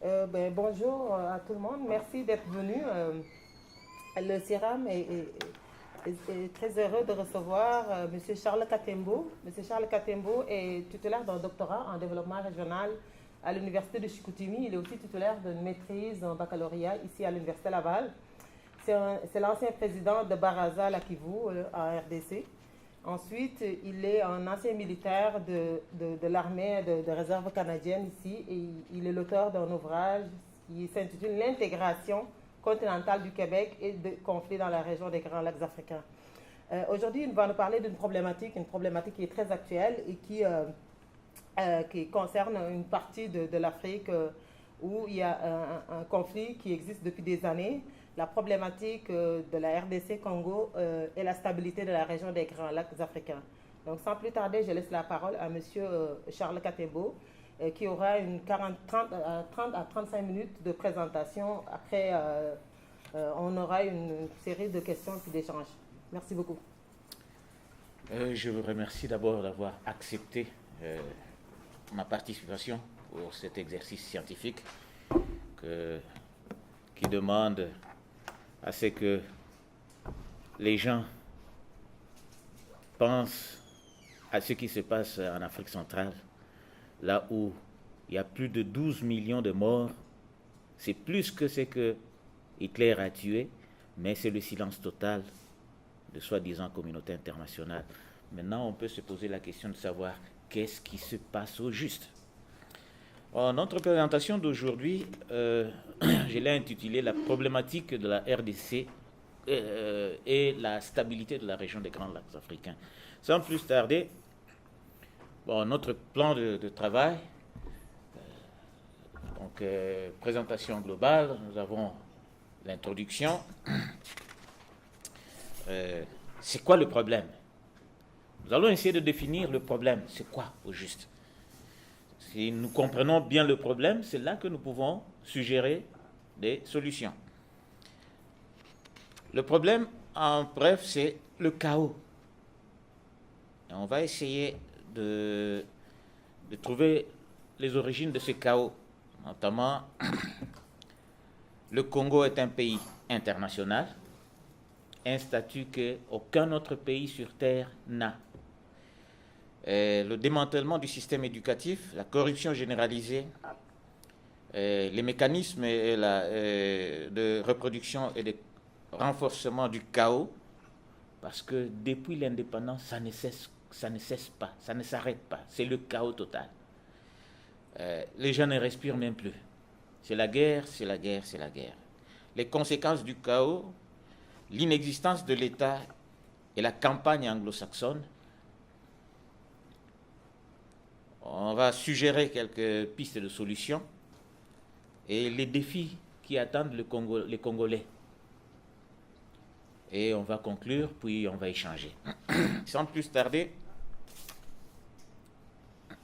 Bonjour à tout le monde, merci d'être venu. Le CIRAM est très heureux de recevoir M. Charles Katembo. M. Charles Katembo est titulaire d'un doctorat en développement régional à l'Université de Chicoutimi. Il est aussi titulaire d'une maîtrise en baccalauréat ici à l'Université Laval. C'est l'ancien président de Baraza Lakivu en RDC. Ensuite, il est un ancien militaire de l'armée de réserve canadienne ici et il est l'auteur d'un ouvrage qui s'intitule L'intégration continentale du Québec et des conflits dans la région des Grands Lacs africains. Aujourd'hui, il va nous parler d'une problématique qui est très actuelle et qui concerne une partie de l'Afrique où il y a un conflit qui existe depuis des années, la problématique de la RDC Congo et la stabilité de la région des Grands Lacs africains. Donc sans plus tarder, je laisse la parole à M. Charles Katembo qui aura une 30 à 35 minutes de présentation. Après, on aura une série de questions et d'échanges. Merci beaucoup. Je vous remercie d'abord d'avoir accepté ma participation pour cet exercice scientifique qui demande à ce que les gens pensent à ce qui se passe en Afrique centrale, là où il y a plus de 12 millions de morts. C'est plus que ce que Hitler a tué, mais c'est le silence total de soi-disant communauté internationale. Maintenant, on peut se poser la question de savoir qu'est-ce qui se passe au juste. Notre présentation d'aujourd'hui, je l'ai intitulée « La problématique de la RDC et la stabilité de la région des Grands Lacs africains ». Sans plus tarder, notre plan de travail, présentation globale, nous avons l'introduction. C'est quoi le problème? Nous allons essayer de définir le problème. C'est quoi au juste? Si nous comprenons bien le problème, c'est là que nous pouvons suggérer des solutions. Le problème, en bref, c'est le chaos. Et on va essayer de trouver les origines de ce chaos. Notamment, le Congo est un pays international, un statut qu'aucun autre pays sur Terre n'a. Le démantèlement du système éducatif, la corruption généralisée, les mécanismes de reproduction et de renforcement du chaos, parce que depuis l'indépendance, ça ne cesse pas, ça ne s'arrête pas, c'est le chaos total. Les gens ne respirent même plus. C'est la guerre, c'est la guerre, c'est la guerre. Les conséquences du chaos, l'inexistence de l'État et la campagne anglo-saxonne. On va suggérer quelques pistes de solutions et les défis qui attendent les Congolais. Et on va conclure, puis on va échanger. Sans plus tarder,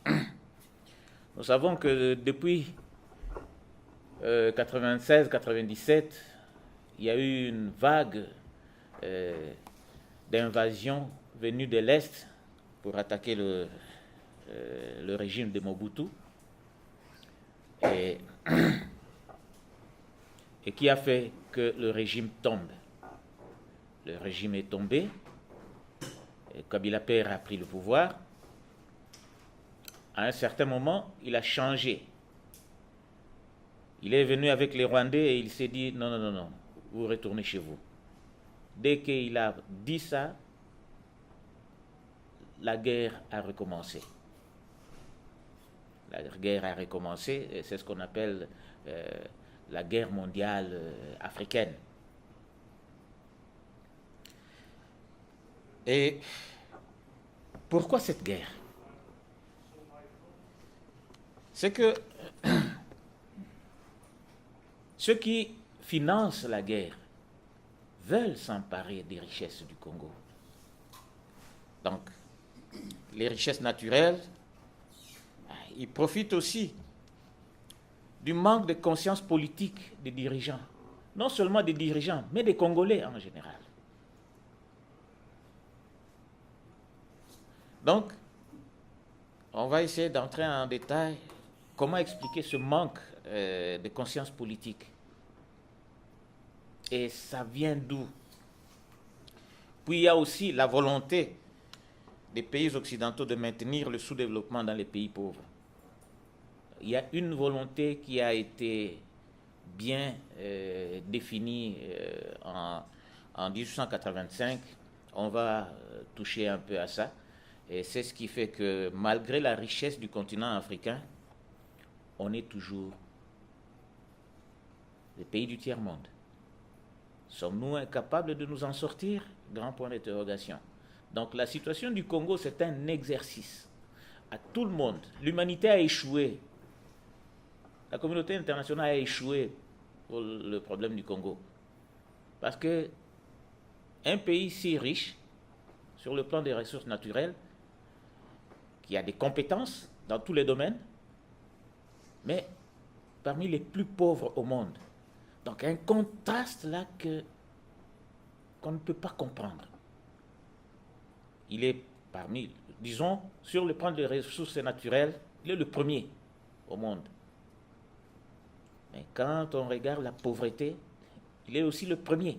nous savons que depuis 96-97, il y a eu une vague d'invasion venue de l'Est pour attaquer le régime de Mobutu et qui a fait que le régime tombe. Le régime est tombé, et Kabila Père a pris le pouvoir. À un certain moment, il a changé. Il est venu avec les Rwandais et il s'est dit non, non, non, non, vous retournez chez vous. Dès qu'il a dit ça, la guerre a recommencé. La guerre a recommencé, et c'est ce qu'on appelle la guerre mondiale africaine. Et pourquoi cette guerre? C'est que ceux qui financent la guerre veulent s'emparer des richesses du Congo. Donc, les richesses naturelles, ils profitent aussi du manque de conscience politique des dirigeants. Non seulement des dirigeants, mais des Congolais en général. Donc, on va essayer d'entrer en détail comment expliquer ce manque de conscience politique. Et ça vient d'où? Puis il y a aussi la volonté des pays occidentaux de maintenir le sous-développement dans les pays pauvres. Il y a une volonté qui a été bien définie en 1885. On va toucher un peu à ça. Et c'est ce qui fait que malgré la richesse du continent africain, on est toujours les pays du tiers-monde. Sommes-nous incapables de nous en sortir? Grand point d'interrogation. Donc la situation du Congo, c'est un exercice à tout le monde. L'humanité a échoué. La communauté internationale a échoué pour le problème du Congo. Parce que un pays si riche, sur le plan des ressources naturelles, qui a des compétences dans tous les domaines, mais parmi les plus pauvres au monde. Donc un contraste là qu'on ne peut pas comprendre. Il est parmi, disons, sur le plan des ressources naturelles, il est le premier au monde. Mais quand on regarde la pauvreté, il est aussi le premier.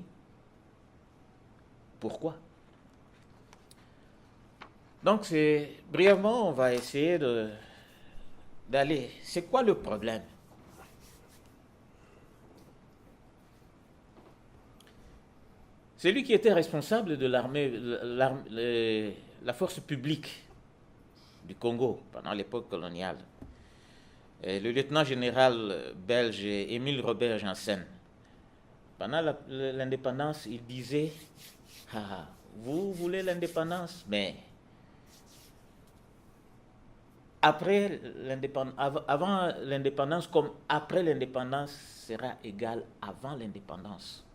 Pourquoi? Donc, brièvement, on va essayer d'aller. C'est quoi le problème? Celui qui était responsable de la force publique du Congo pendant l'époque coloniale, le lieutenant-général belge Émile Robert Janssen, pendant l'indépendance, il disait vous voulez l'indépendance, mais avant l'indépendance comme après l'indépendance sera égal avant l'indépendance.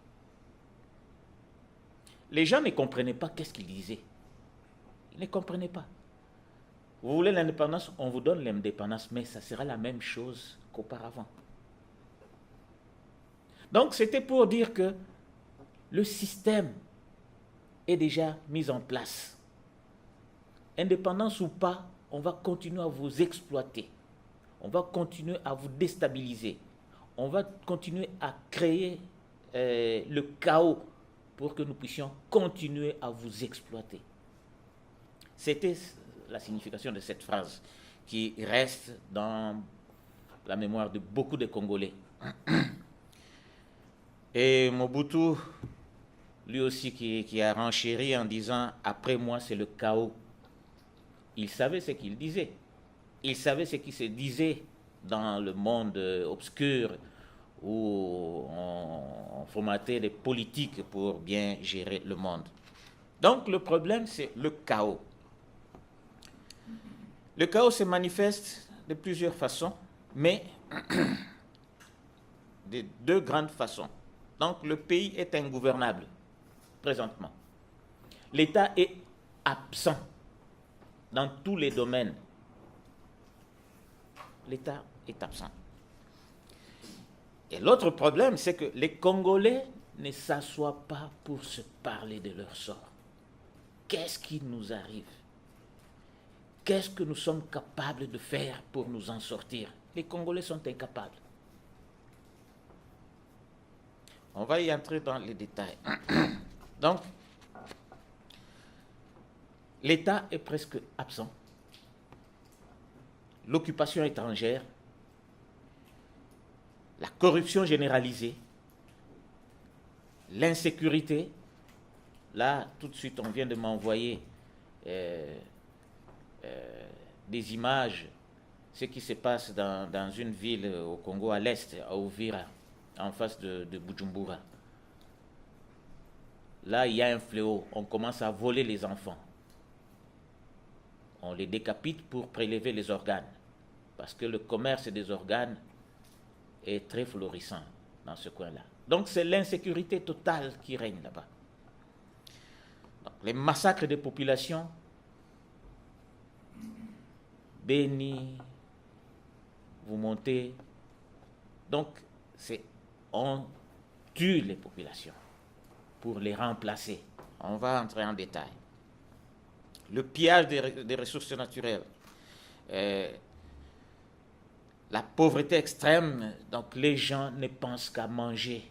Les gens ne comprenaient pas qu'est-ce qu'il disait. Ils ne comprenaient pas. Vous voulez l'indépendance, on vous donne l'indépendance, mais ça sera la même chose qu'auparavant. Donc c'était pour dire que le système est déjà mis en place. Indépendance ou pas, on va continuer à vous exploiter. On va continuer à vous déstabiliser. On va continuer à créer le chaos pour que nous puissions continuer à vous exploiter. C'était la signification de cette phrase qui reste dans la mémoire de beaucoup de Congolais. Et Mobutu, lui aussi, qui a renchéri en disant « Après moi, c'est le chaos ». Il savait ce qu'il disait. Il savait ce qui se disait dans le monde obscur où on formatait des politiques pour bien gérer le monde. Donc le problème, c'est le chaos. Le chaos se manifeste de plusieurs façons, mais de deux grandes façons. Donc le pays est ingouvernable, présentement. L'État est absent dans tous les domaines. L'État est absent. Et l'autre problème, c'est que les Congolais ne s'assoient pas pour se parler de leur sort. Qu'est-ce qui nous arrive? Qu'est-ce que nous sommes capables de faire pour nous en sortir? Les Congolais sont incapables. On va y entrer dans les détails. Donc, l'État est presque absent. L'occupation étrangère, la corruption généralisée, l'insécurité. Là, tout de suite, on vient de m'envoyer des images, ce qui se passe dans une ville au Congo à l'est, à Uvira, en face de Bujumbura. Là, il y a un fléau. On commence à voler les enfants. On les décapite pour prélever les organes. Parce que le commerce des organes est très florissant dans ce coin-là. Donc c'est l'insécurité totale qui règne là-bas. Donc, les massacres des populations, Béni, vous montez. Donc on tue les populations pour les remplacer. On va entrer en détail. Le pillage des ressources naturelles. la pauvreté extrême, donc les gens ne pensent qu'à manger.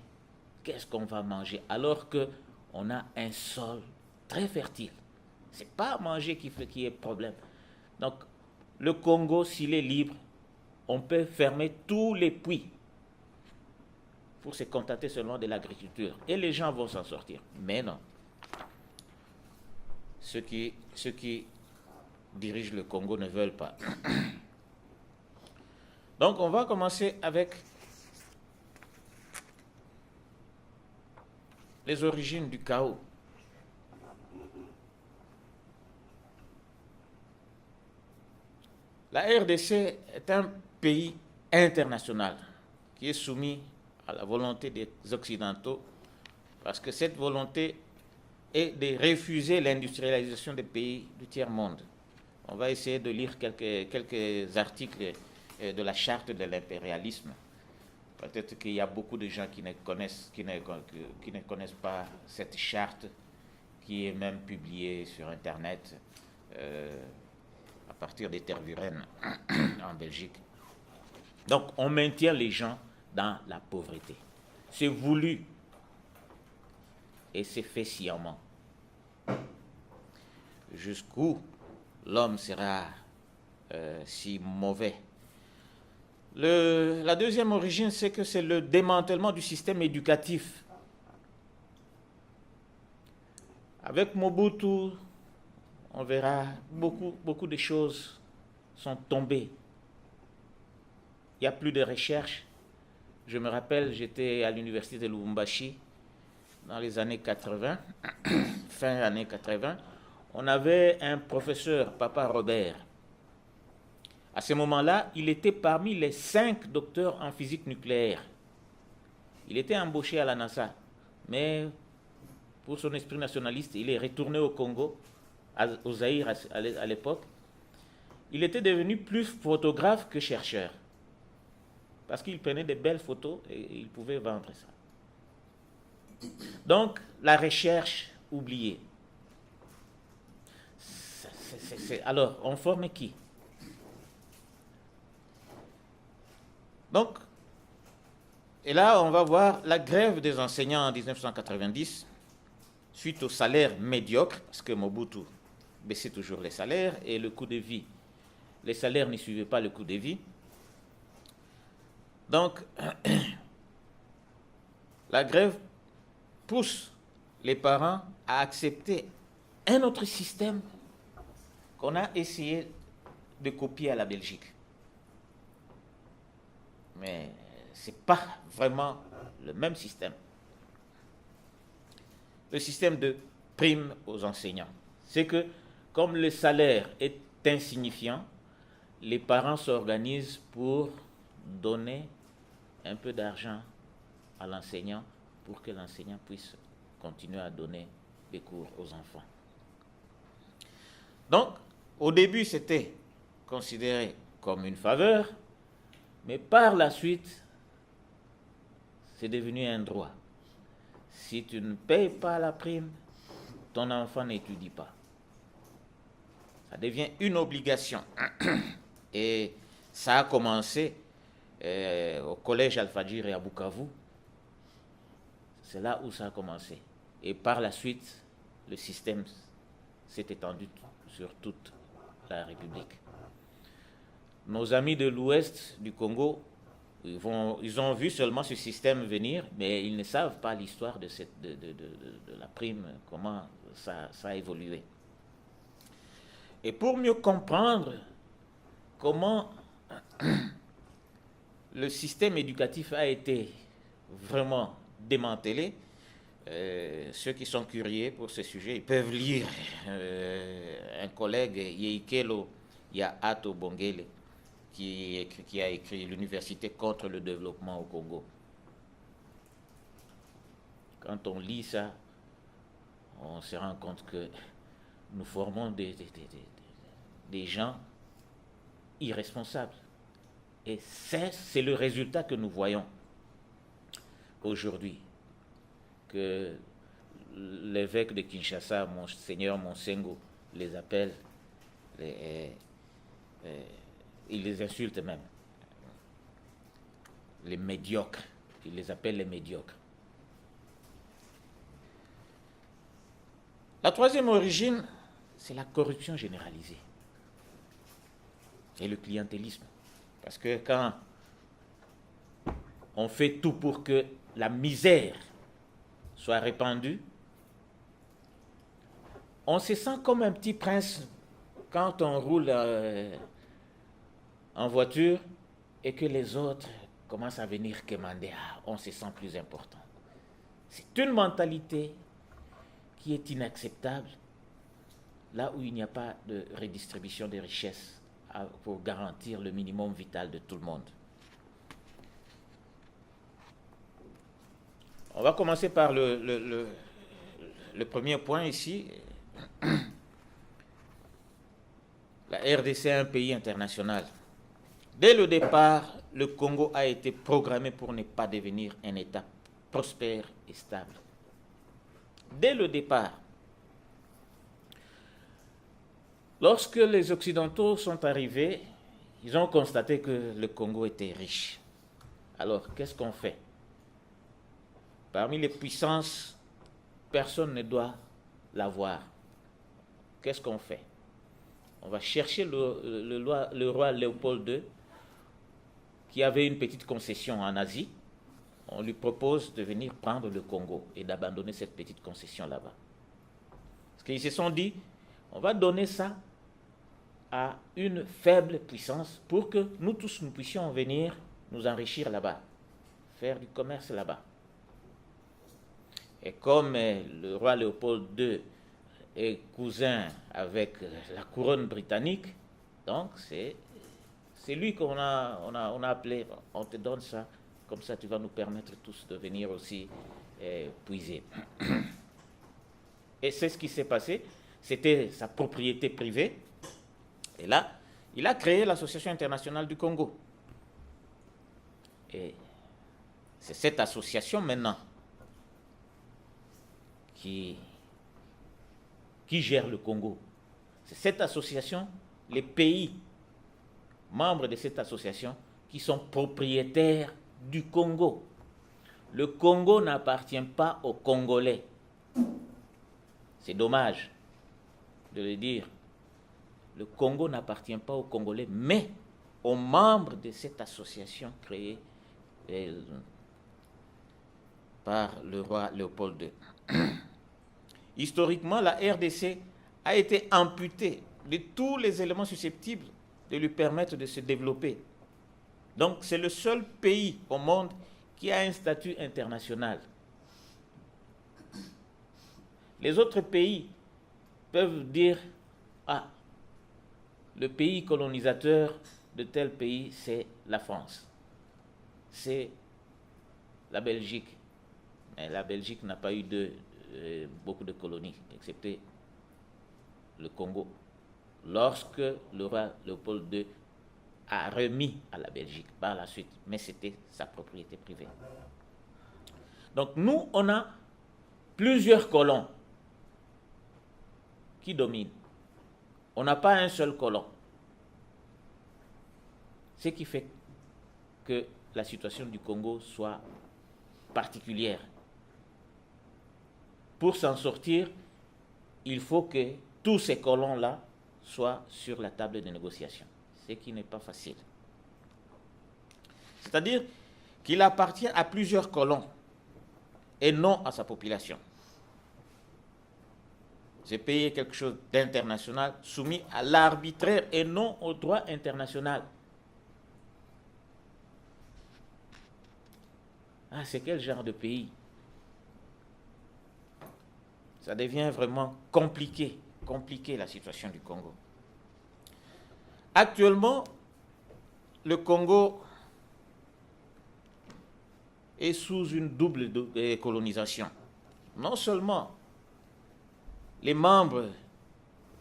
Qu'est-ce qu'on va manger? Alors qu'on a un sol très fertile. Ce n'est pas manger qui est problème. Donc, le Congo, s'il est libre, on peut fermer tous les puits pour se contenter seulement de l'agriculture. Et les gens vont s'en sortir. Mais non. Ceux qui dirigent le Congo ne veulent pas. Donc, on va commencer avec les origines du chaos. La RDC est un pays international qui est soumis à la volonté des Occidentaux parce que cette volonté est de refuser l'industrialisation des pays du tiers-monde. On va essayer de lire quelques articles de la charte de l'impérialisme. Peut-être qu'il y a beaucoup de gens qui ne connaissent pas cette charte qui est même publiée sur Internet à partir des Tervuren en Belgique. Donc, on maintient les gens dans la pauvreté. C'est voulu et c'est fait sciemment. Jusqu'où l'homme sera si mauvais. La deuxième origine, c'est que c'est le démantèlement du système éducatif. Avec Mobutu, on verra beaucoup de choses sont tombées. Il n'y a plus de recherche. Je me rappelle, j'étais à l'université de Lubumbashi dans les années 80, fin années 80. On avait un professeur, Papa Robert. À ce moment-là, il était parmi les 5 docteurs en physique nucléaire. Il était embauché à la NASA, mais pour son esprit nationaliste, il est retourné au Congo, au Zaïre à l'époque. Il était devenu plus photographe que chercheur, parce qu'il prenait de belles photos et il pouvait vendre ça. Donc, la recherche oubliée. Alors, on forme qui? Donc, et là, on va voir la grève des enseignants en 1990, suite au salaire médiocre, parce que Mobutu baissait toujours les salaires, et le coût de vie. Les salaires ne suivaient pas le coût de vie. Donc, la grève pousse les parents à accepter un autre système qu'on a essayé de copier à la Belgique. Mais ce n'est pas vraiment le même système. Le système de prime aux enseignants. C'est que, comme le salaire est insignifiant, les parents s'organisent pour donner un peu d'argent à l'enseignant pour que l'enseignant puisse continuer à donner des cours aux enfants. Donc, au début, c'était considéré comme une faveur, mais par la suite, c'est devenu un droit. Si tu ne payes pas la prime, ton enfant n'étudie pas. Ça devient une obligation. Et ça a commencé au collège Al-Fadjir et à Bukavu. C'est là où ça a commencé. Et par la suite, le système s'est étendu sur toute la République. Nos amis de l'ouest du Congo, ils ont vu seulement ce système venir, mais ils ne savent pas l'histoire de la prime, comment ça a évolué. Et pour mieux comprendre comment le système éducatif a été vraiment démantelé, ceux qui sont curieux pour ce sujet, ils peuvent lire un collègue, Yeikelo Yaato Bongele, qui a écrit l'Université contre le développement au Congo. Quand on lit ça, on se rend compte que nous formons des gens irresponsables. Et c'est le résultat que nous voyons aujourd'hui. Que l'évêque de Kinshasa, Monseigneur Monsengo, les appelle, il les insulte même. les médiocres. Il les appelle les médiocres. La troisième origine, c'est la corruption généralisée et le clientélisme. Parce que quand on fait tout pour que la misère soit répandue, on se sent comme un petit prince quand on roule en voiture et que les autres commencent à venir commander. Ah, on se sent plus important. C'est une mentalité qui est inacceptable là où il n'y a pas de redistribution des richesses pour garantir le minimum vital de tout le monde. On va commencer par le premier point ici. La RDC est un pays international. Dès le départ, le Congo a été programmé pour ne pas devenir un État prospère et stable. Dès le départ, lorsque les Occidentaux sont arrivés, ils ont constaté que le Congo était riche. Alors, qu'est-ce qu'on fait? Parmi les puissances, personne ne doit l'avoir. Qu'est-ce qu'on fait? On va chercher le roi Léopold II, qui avait une petite concession en Asie. On lui propose de venir prendre le Congo et d'abandonner cette petite concession là-bas. Parce qu'ils se sont dit, on va donner ça à une faible puissance pour que nous tous nous puissions venir nous enrichir là-bas, faire du commerce là-bas. Et comme le roi Léopold II est cousin avec la couronne britannique, donc c'est lui qu'on a appelé, on te donne ça, comme ça tu vas nous permettre tous de venir aussi puiser. Et c'est ce qui s'est passé, c'était sa propriété privée, et là, il a créé l'Association internationale du Congo. Et c'est cette association maintenant qui gère le Congo. C'est cette association, les pays membres de cette association qui sont propriétaires du Congo. Le Congo n'appartient pas aux Congolais. C'est dommage de le dire. Le Congo n'appartient pas aux Congolais, mais aux membres de cette association créée par le roi Léopold II. Historiquement, la RDC a été amputée de tous les éléments susceptibles de lui permettre de se développer. Donc, c'est le seul pays au monde qui a un statut international. Les autres pays peuvent dire, ah, le pays colonisateur de tel pays, c'est la France, c'est la Belgique. Mais la Belgique n'a pas eu beaucoup de colonies, excepté le Congo, lorsque le roi Léopold II a remis à la Belgique par la suite, mais c'était sa propriété privée. Donc nous, on a plusieurs colons qui dominent. On n'a pas un seul colon. Ce qui fait que la situation du Congo soit particulière. Pour s'en sortir, il faut que tous ces colons-là soient sur la table de négociation, ce qui n'est pas facile. C'est-à-dire qu'il appartient à plusieurs colons et non à sa population. J'ai payé quelque chose d'international soumis à l'arbitraire et non au droit international. Ah, c'est quel genre de pays? Ça devient vraiment compliqué la situation du Congo. Actuellement, le Congo est sous une double colonisation. Non seulement les membres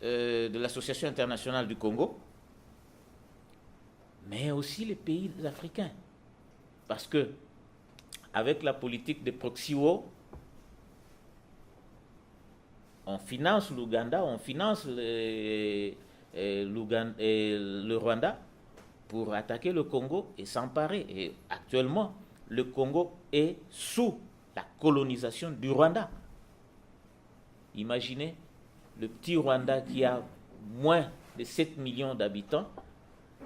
de l'Association internationale du Congo, mais aussi les pays africains. Parce que, avec la politique de proxy war, on finance l'Ouganda, on finance le Rwanda pour attaquer le Congo et s'emparer. Et actuellement, le Congo est sous la colonisation du Rwanda. Imaginez le petit Rwanda qui a moins de 7 millions d'habitants,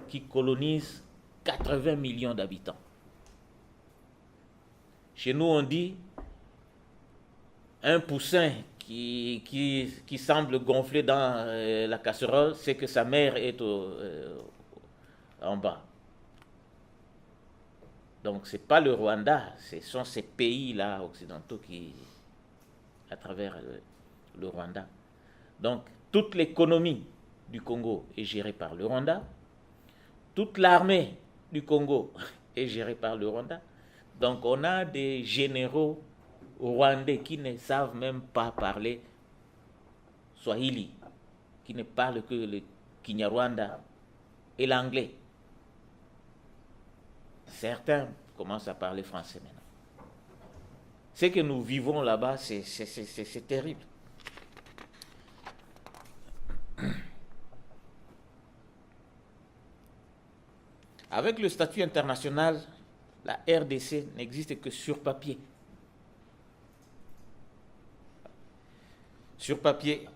qui colonise 80 millions d'habitants. Chez nous, on dit un poussin qui semble gonfler dans la casserole, c'est que sa mère est en bas. Donc, ce n'est pas le Rwanda, ce sont ces pays-là occidentaux qui, à travers le Rwanda. Donc, toute l'économie du Congo est gérée par le Rwanda. Toute l'armée du Congo est gérée par le Rwanda. Donc, on a des généraux rwandais qui ne savent même pas parler Swahili, qui ne parlent que le Kinyarwanda et l'anglais. Certains commencent à parler français maintenant. Ce que nous vivons là-bas, c'est terrible. Avec le statut international, la RDC n'existe que sur papier. Sur papier,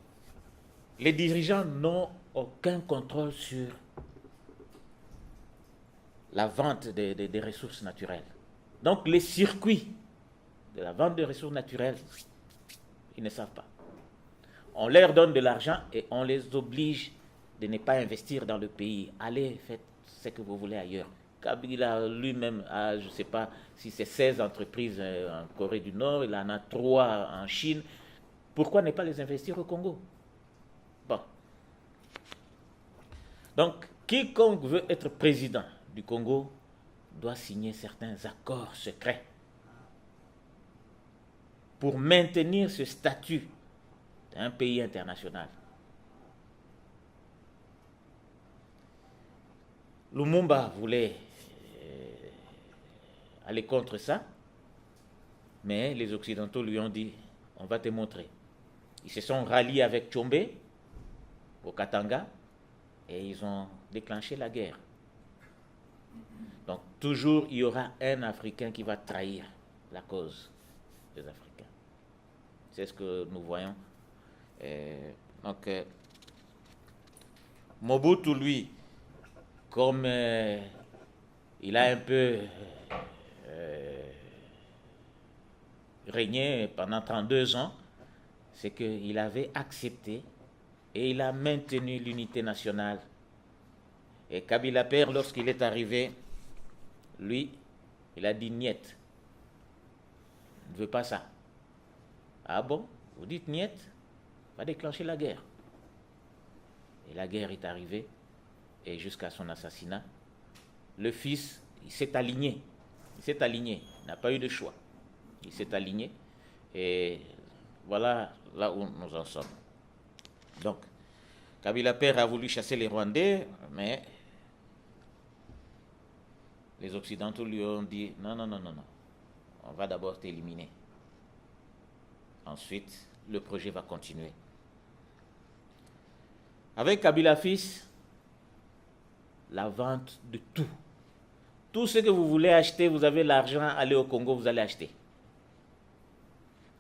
les dirigeants n'ont aucun contrôle sur la vente des ressources naturelles. Donc les circuits de la vente des ressources naturelles, ils ne savent pas. On leur donne de l'argent et on les oblige de ne pas investir dans le pays. Allez, faites ce que vous voulez ailleurs. Kabila lui-même a, je ne sais pas si c'est 16 entreprises en Corée du Nord, il en a 3 en Chine. Pourquoi ne pas les investir au Congo? Bon. Donc, quiconque veut être président du Congo doit signer certains accords secrets pour maintenir ce statut d'un pays international. Lumumba voulait aller contre ça, mais les Occidentaux lui ont dit, on va te montrer. Ils se sont ralliés avec Tshombe au Katanga et ils ont déclenché la guerre. Donc toujours il y aura un Africain qui va trahir la cause des Africains. C'est ce que nous voyons. Donc Mobutu, lui, comme il a un peu régné pendant 32 ans, c'est qu'il avait accepté et il a maintenu l'unité nationale. Et Kabila Père, lorsqu'il est arrivé, lui, il a dit niet. Il ne veut pas ça. Ah bon? Vous dites niet? Va déclencher la guerre. Et la guerre est arrivée, et jusqu'à son assassinat, le fils, il s'est aligné. Il s'est aligné. Il n'a pas eu de choix. Il s'est aligné. Et voilà là où nous en sommes. Donc, Kabila Père a voulu chasser les Rwandais, mais les Occidentaux lui ont dit non, non, non, non, non. On va d'abord t'éliminer. Ensuite, le projet va continuer. Avec Kabila fils, la vente de tout. Tout ce que vous voulez acheter, vous avez l'argent, allez au Congo, vous allez acheter.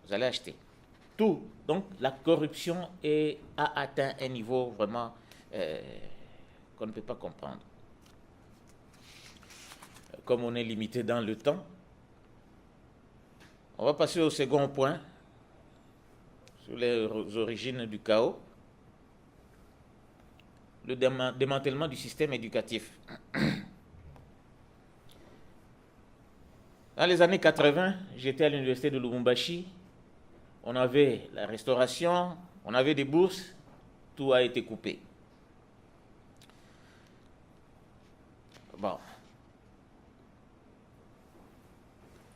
Vous allez acheter. Tout. Donc la corruption a atteint un niveau vraiment qu'on ne peut pas comprendre. Comme on est limité dans le temps, on va passer au second point, sur les origines du chaos, le démantèlement du système éducatif. Dans les années 80, j'étais à l'université de Lubumbashi. On avait la restauration, on avait des bourses, tout a été coupé. Bon.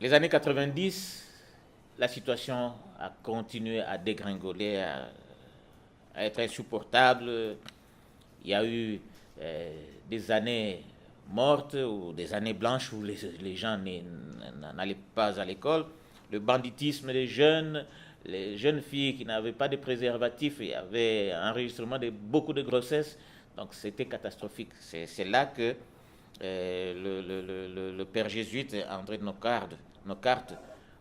Les années 90, la situation a continué à dégringoler, à être insupportable. Il y a eu des années mortes ou des années blanches où les gens n'allaient pas à l'école. Le banditisme des jeunes, les jeunes filles qui n'avaient pas de préservatifs, il y avait un enregistrement de beaucoup de grossesses. Donc c'était catastrophique. C'est là que le père jésuite André Nocarte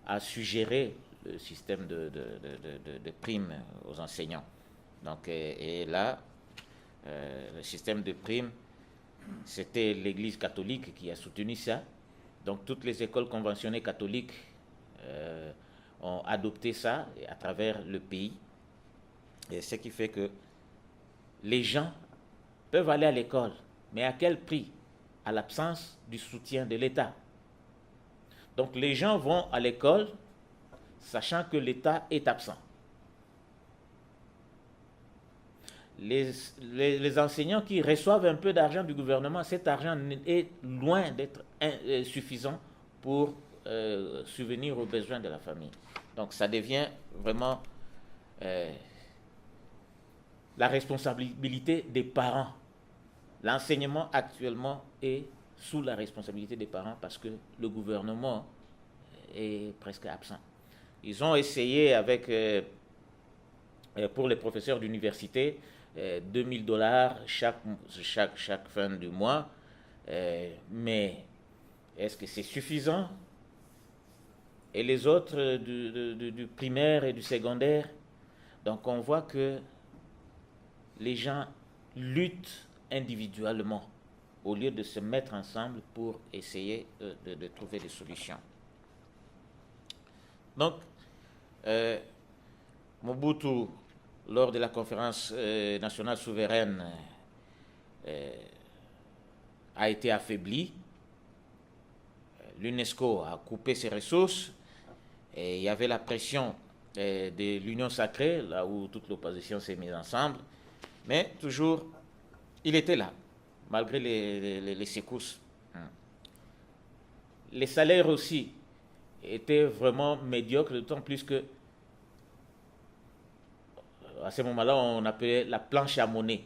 a suggéré le système de primes aux enseignants. Donc, et là, le système de primes, c'était l'Église catholique qui a soutenu ça. Donc, toutes les écoles conventionnées catholiques ont adopté ça à travers le pays. Et ce qui fait que les gens peuvent aller à l'école, mais à quel prix? À l'absence du soutien de l'État. Donc les gens vont à l'école sachant que l'État est absent. Les enseignants qui reçoivent un peu d'argent du gouvernement, cet argent est loin d'être suffisant pour subvenir aux besoins de la famille. Donc ça devient vraiment la responsabilité des parents. L'enseignement actuellement est sous la responsabilité des parents parce que le gouvernement est presque absent. Ils ont essayé avec, pour les professeurs d'université, $2000 chaque fin du mois, mais est-ce que c'est suffisant? Et les autres du primaire et du secondaire? Donc on voit que les gens luttent individuellement au lieu de se mettre ensemble pour essayer de trouver des solutions. Donc, Mobutu, lors de la conférence nationale souveraine, a été affaibli. L'UNESCO a coupé ses ressources et il y avait la pression de l'Union sacrée, là où toute l'opposition s'est mise ensemble, mais toujours il était là, malgré les secousses. Les salaires aussi étaient vraiment médiocres, d'autant plus que à ce moment-là, on appelait la planche à monnaie.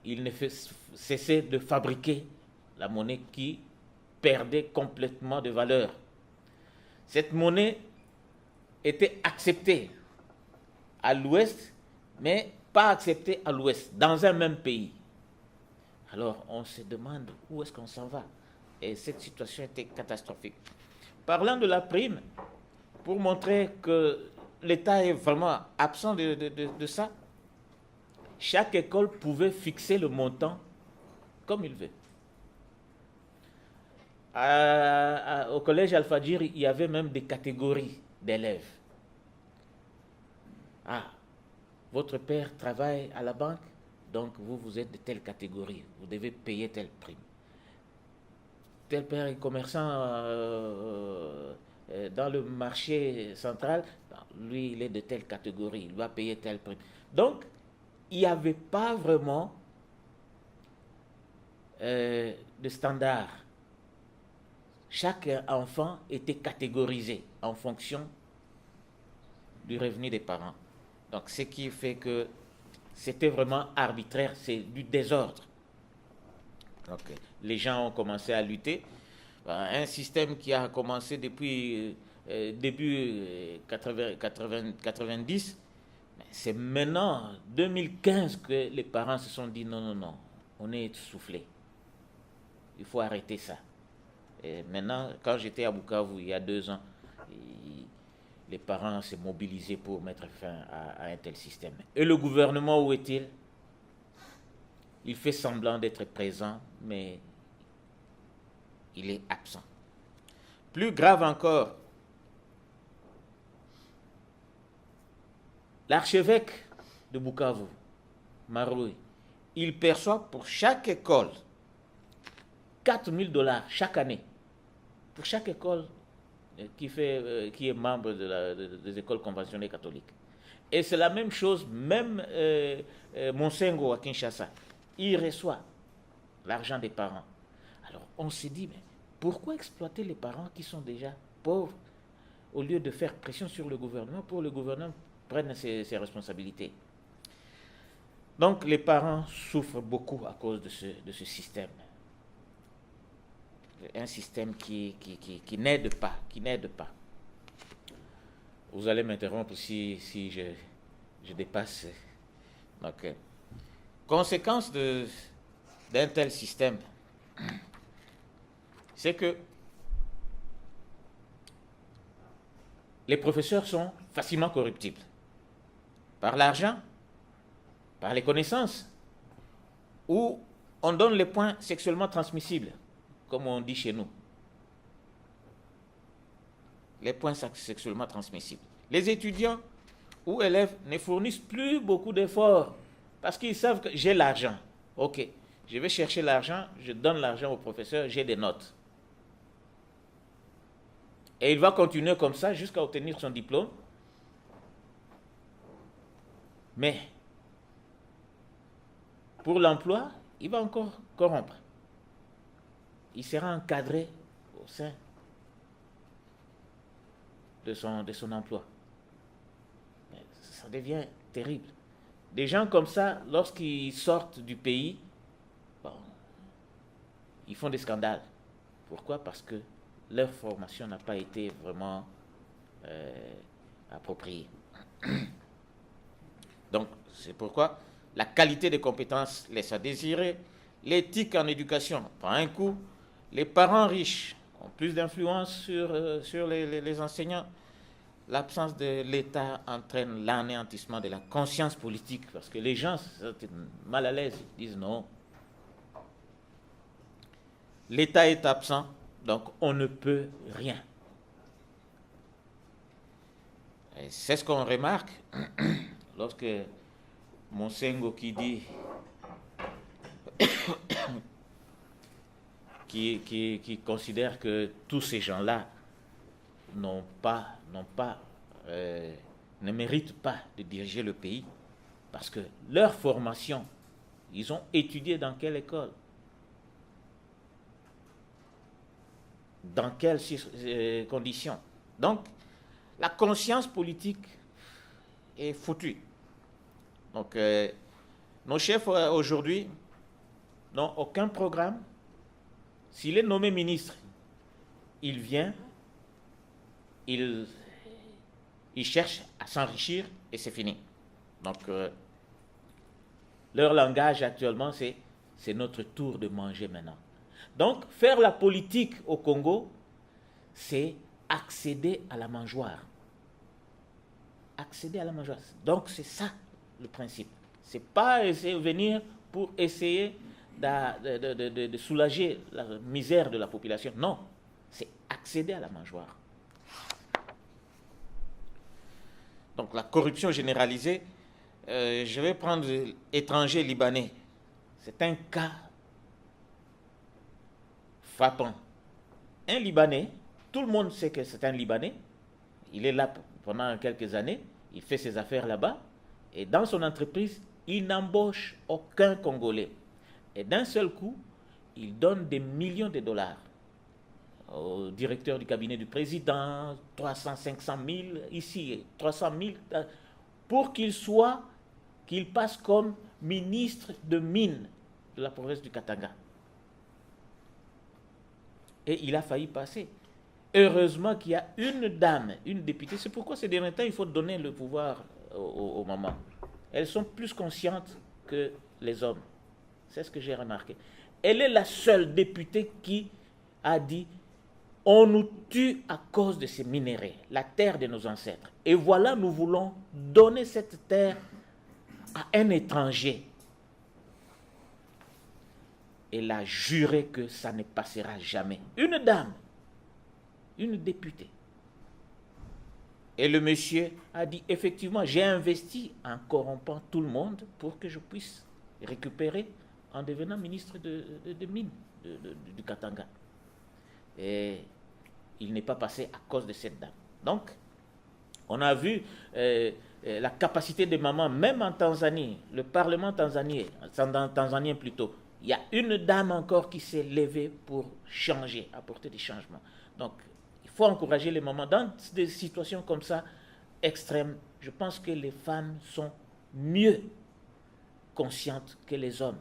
Il ne cessait de fabriquer la monnaie qui perdait complètement de valeur. Cette monnaie était acceptée à l'ouest, mais pas acceptée à l'ouest, dans un même pays. Alors on se demande où est-ce qu'on s'en va. Et cette situation était catastrophique. Parlant de la prime, pour montrer que l'État est vraiment absent de ça, chaque école pouvait fixer le montant comme il veut. Au collège Al-Fadjir, il y avait même des catégories d'élèves. Ah, votre père travaille à la banque, donc vous êtes de telle catégorie, vous devez payer telle prime. Tel père est commerçant dans le marché central, lui il est de telle catégorie, il va payer telle prime. Donc, il n'y avait pas vraiment de standard. Chaque enfant était catégorisé en fonction du revenu des parents. Donc, ce qui fait que c'était vraiment arbitraire, c'est du désordre. Donc, les gens ont commencé à lutter. Un système qui a commencé depuis début 90, c'est maintenant, 2015, que les parents se sont dit non, on est essoufflé. Il faut arrêter ça. Et maintenant, quand j'étais à Bukavu il y a 2 ans, les parents s'est mobilisés pour mettre fin à un tel système. Et le gouvernement, où est-il? Il fait semblant d'être présent, mais il est absent. Plus grave encore, l'archevêque de Bukavu, Maroui, il perçoit pour chaque école $4000 chaque année. Pour chaque école qui est membre des écoles conventionnées catholiques. Et c'est la même chose, même Monsengo à Kinshasa, il reçoit l'argent des parents. Alors on s'est dit, mais pourquoi exploiter les parents qui sont déjà pauvres au lieu de faire pression sur le gouvernement pour que le gouvernement prenne ses responsabilités? Donc les parents souffrent beaucoup à cause de ce système. Un système qui n'aide pas, Vous allez m'interrompre si je dépasse. Donc, conséquence d'un tel système, c'est que les professeurs sont facilement corruptibles. Par l'argent, par les connaissances, ou on donne les points sexuellement transmissibles, comme on dit chez nous. Les points sexuellement transmissibles. Les étudiants ou élèves ne fournissent plus beaucoup d'efforts parce qu'ils savent que j'ai l'argent. Ok, je vais chercher l'argent, je donne l'argent au professeur, j'ai des notes. Et il va continuer comme ça jusqu'à obtenir son diplôme. Mais pour l'emploi, il va encore corrompre. Il sera encadré au sein de son emploi. Mais ça devient terrible. Des gens comme ça, lorsqu'ils sortent du pays, bon, ils font des scandales. Pourquoi? Parce que leur formation n'a pas été vraiment appropriée. Donc, c'est pourquoi la qualité des compétences laisse à désirer, l'éthique en éducation prend un coup, les parents riches ont plus d'influence sur les enseignants, l'absence de l'État entraîne l'anéantissement de la conscience politique, parce que les gens sont mal à l'aise, ils disent non. L'État est absent, donc on ne peut rien. Et c'est ce qu'on remarque lorsque Monsengo qui dit qui considère que tous ces gens-là ne méritent pas de diriger le pays parce que leur formation, ils ont étudié dans quelle école, dans quelles conditions. Donc, la conscience politique est foutue. Donc, nos chefs aujourd'hui n'ont aucun programme. S'il est nommé ministre, il vient, il cherche à s'enrichir et c'est fini. Donc, leur langage actuellement, c'est notre tour de manger maintenant. Donc, faire la politique au Congo, c'est accéder à la mangeoire. Accéder à la mangeoire. Donc, c'est ça le principe. Ce n'est pas venir pour essayer de soulager la misère de la population. Non, c'est accéder à la mangeoire. Donc, la corruption généralisée, je vais prendre l'étranger libanais. C'est un cas frappant. Un Libanais, tout le monde sait que c'est un Libanais, il est là pendant quelques années, il fait ses affaires là-bas, et dans son entreprise, il n'embauche aucun Congolais. Et d'un seul coup, il donne des millions de dollars au directeur du cabinet du président, 300, 500 000, ici, 300 000, pour qu'il passe comme ministre de mines de la province du Katanga. Et il a failli passer. Heureusement qu'il y a une dame, une députée. C'est pourquoi ces derniers temps, il faut donner le pouvoir aux mamans. Elles sont plus conscientes que les hommes. C'est ce que j'ai remarqué. Elle est la seule députée qui a dit « On nous tue à cause de ces minéraux, la terre de nos ancêtres. Et voilà, nous voulons donner cette terre à un étranger. » Elle a juré que ça ne passera jamais. Une dame, une députée. Et le monsieur a dit, effectivement, j'ai investi en corrompant tout le monde pour que je puisse récupérer en devenant ministre de mines du Katanga. Et il n'est pas passé à cause de cette dame. Donc, on a vu la capacité des mamans, même en Tanzanie, le Parlement tanzanien plutôt, il y a une dame encore qui s'est levée pour changer, apporter des changements. Donc, il faut encourager les mamans. Dans des situations comme ça, extrêmes, je pense que les femmes sont mieux conscientes que les hommes.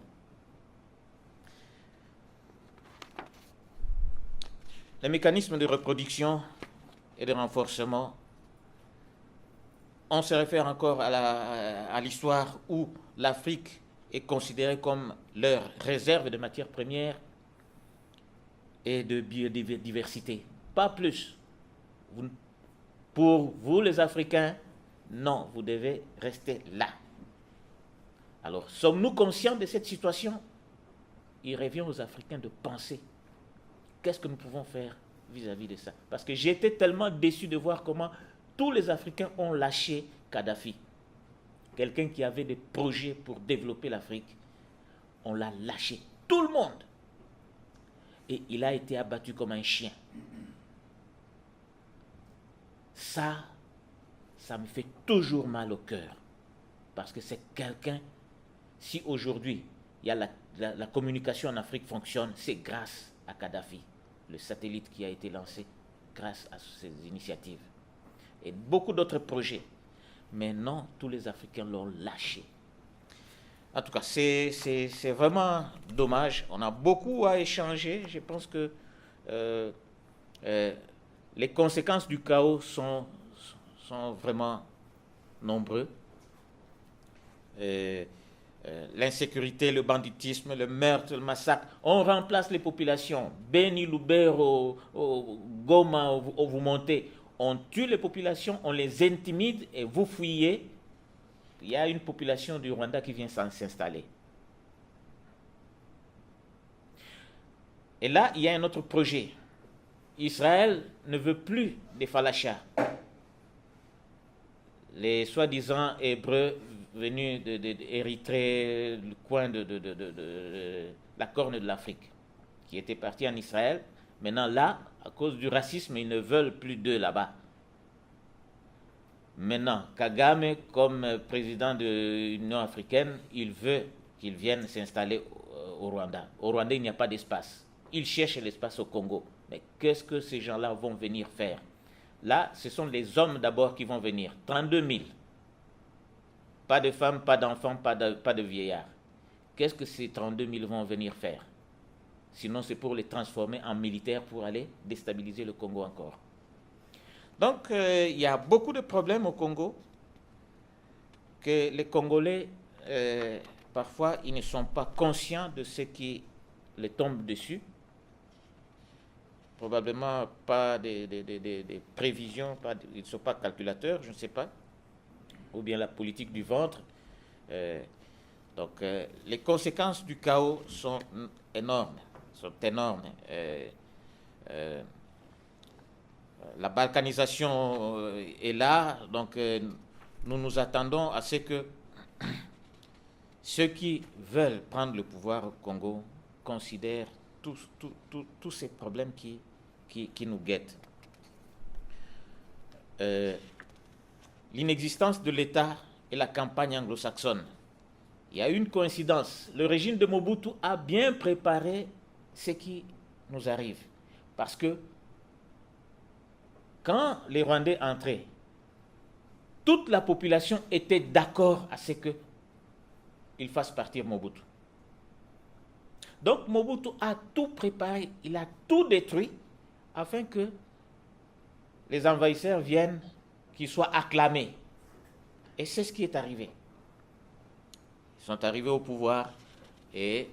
Les mécanismes de reproduction et de renforcement, on se réfère encore à l'histoire où l'Afrique est considérée comme leur réserve de matières premières. et de biodiversité. Pas plus. Pour vous les Africains, non, vous devez rester là. Alors, sommes-nous conscients de cette situation? Il revient aux Africains de penser. Qu'est-ce que nous pouvons faire vis-à-vis de ça? Parce que j'étais tellement déçu de voir comment tous les Africains ont lâché Kadhafi. Quelqu'un qui avait des projets pour développer l'Afrique, on l'a lâché. Tout le monde. Et il a été abattu comme un chien. Ça me fait toujours mal au cœur. Parce que c'est quelqu'un, si aujourd'hui, il y a la communication en Afrique fonctionne, c'est grâce à Kadhafi, le satellite qui a été lancé grâce à ces initiatives. Et beaucoup d'autres projets. Mais non, tous les Africains l'ont lâché. En tout cas, c'est vraiment dommage. On a beaucoup à échanger. Je pense que les conséquences du chaos sont vraiment nombreux. L'insécurité, le banditisme, le meurtre, le massacre. On remplace les populations. Beni, Lubero, Goma, où vous montez. On tue les populations, on les intimide et vous fuyez. Il y a une population du Rwanda qui vient s'installer. Et là, il y a un autre projet. Israël ne veut plus des Falachas. Les soi-disant Hébreux venus d'Érythrée, le coin de la corne de l'Afrique, qui étaient partis en Israël. Maintenant là, à cause du racisme, ils ne veulent plus d'eux là-bas. Maintenant, Kagame, comme président de l'Union africaine, il veut qu'ils viennent s'installer au Rwanda. Au Rwanda, il n'y a pas d'espace. Ils cherchent l'espace au Congo. Mais qu'est-ce que ces gens-là vont venir faire? Là, ce sont les hommes d'abord qui vont venir. 32 000. Pas de femmes, pas d'enfants, pas de vieillards. Qu'est-ce que ces 32 000 vont venir faire? Sinon, c'est pour les transformer en militaires pour aller déstabiliser le Congo encore. Donc, il y a beaucoup de problèmes au Congo que les Congolais, parfois, ils ne sont pas conscients de ce qui les tombe dessus. Probablement pas des prévisions, ils ne sont pas calculateurs, je ne sais pas. Ou bien la politique du ventre. Donc, les conséquences du chaos sont énormes. La balkanisation est là, donc nous nous attendons à ce que ceux qui veulent prendre le pouvoir au Congo considèrent tous ces problèmes qui nous guettent. L'inexistence de l'État et la campagne anglo-saxonne. Il y a une coïncidence. Le régime de Mobutu a bien préparé ce qui nous arrive. Parce que quand les Rwandais entraient, toute la population était d'accord à ce qu'ils fassent partir Mobutu. Donc Mobutu a tout préparé, il a tout détruit afin que les envahisseurs viennent, qu'ils soient acclamés. Et c'est ce qui est arrivé. Ils sont arrivés au pouvoir et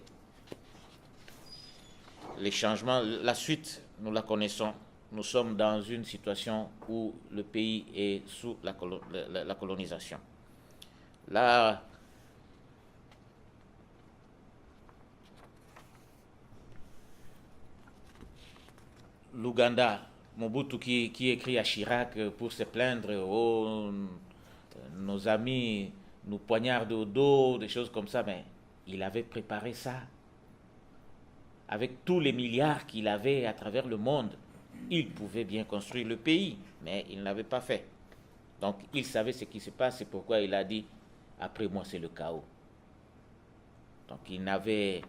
les changements, la suite, nous la connaissons. Nous sommes dans une situation où le pays est sous la colonisation. Là, l'Ouganda, Mobutu qui écrit à Chirac pour se plaindre, oh, nos amis nous poignardent au dos, des choses comme ça, mais il avait préparé ça. Avec tous les milliards qu'il avait à travers le monde, il pouvait bien construire le pays, mais il n'avait pas fait. Donc il savait ce qui se passe, c'est pourquoi il a dit, après moi c'est le chaos. Donc il n'avait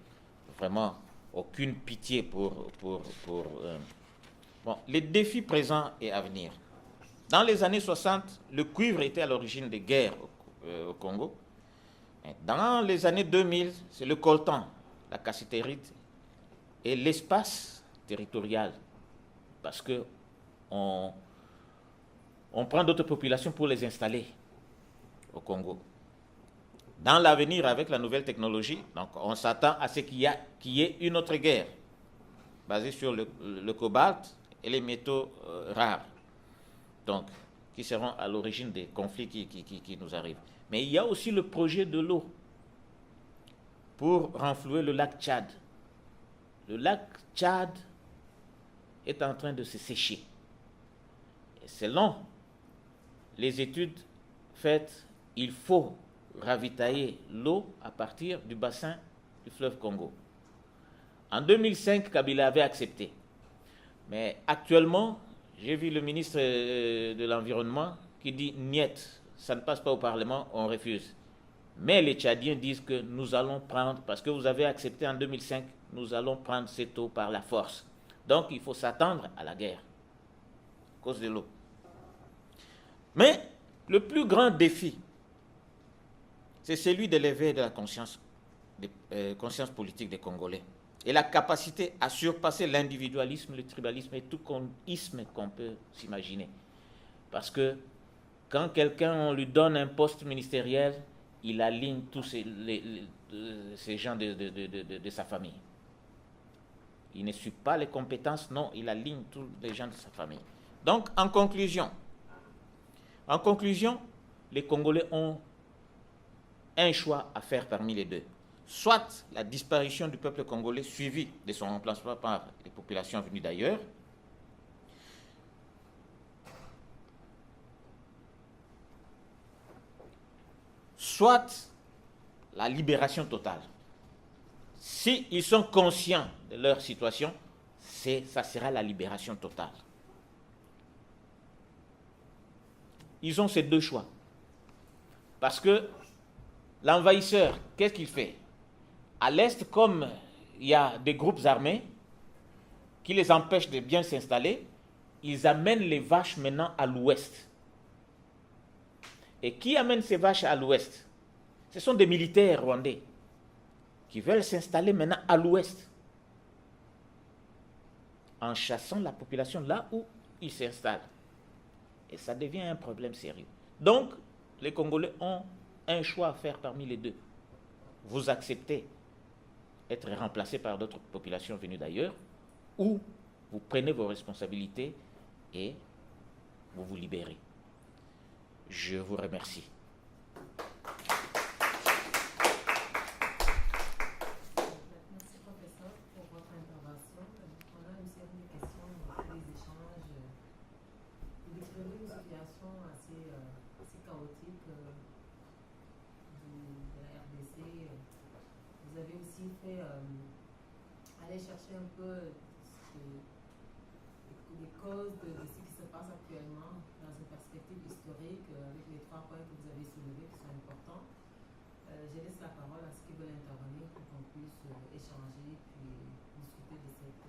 vraiment aucune pitié pour les défis présents et à venir. Dans les années 60, le cuivre était à l'origine des guerres au Congo. Dans les années 2000, c'est le coltan, la cassitérite et l'espace territorial. Parce que on prend d'autres populations pour les installer au Congo. Dans l'avenir, avec la nouvelle technologie, donc on s'attend à ce qu'il y ait une autre guerre. basé sur le cobalt et les métaux rares, donc, qui seront à l'origine des conflits qui nous arrivent. Mais il y a aussi le projet de l'eau pour renflouer le lac Tchad. Le lac Tchad est en train de se sécher. Et selon les études faites, il faut ravitailler l'eau à partir du bassin du fleuve Congo. En 2005, Kabila avait accepté. Mais actuellement, j'ai vu le ministre de l'Environnement qui dit « Niet, ça ne passe pas au Parlement, on refuse ». Mais les Tchadiens disent que nous allons prendre, parce que vous avez accepté en 2005, nous allons prendre cette eau par la force. Donc il faut s'attendre à la guerre, à cause de l'eau. Mais le plus grand défi, c'est celui de l'éveil de la conscience politique des Congolais et la capacité à surpasser l'individualisme, le tribalisme et tout isme qu'on peut s'imaginer. Parce que quand quelqu'un, on lui donne un poste ministériel, il aligne tous ces gens de sa famille. Il ne suit pas les compétences, non, il aligne tous les gens de sa famille. Donc, en conclusion, les Congolais ont un choix à faire parmi les deux. Soit la disparition du peuple congolais suivie de son remplacement par les populations venues d'ailleurs, soit la libération totale. S'ils sont conscients de leur situation, ça sera la libération totale. Ils ont ces deux choix. Parce que l'envahisseur, qu'est-ce qu'il fait? À l'est, comme il y a des groupes armés qui les empêchent de bien s'installer, ils amènent les vaches maintenant à l'ouest. Et qui amène ces vaches à l'ouest? Ce sont des militaires rwandais qui veulent s'installer maintenant à l'ouest, en chassant la population là où ils s'installent. Et ça devient un problème sérieux. Donc, les Congolais ont un choix à faire parmi les deux. Vous acceptez être remplacé par d'autres populations venues d'ailleurs, ou vous prenez vos responsabilités et vous vous libérez. Je vous remercie. Merci professeur pour votre intervention. On a une série de questions, des échanges. Vous décrivez une situation assez chaotique de la RDC. Vous avez aussi fait aller chercher un peu les causes de ce qui se passe actuellement dans une perspective historique avec les 3 points que vous avez soulevés qui sont importants. Je laisse la parole à ceux qui veulent intervenir pour qu'on puisse échanger puis discuter de cette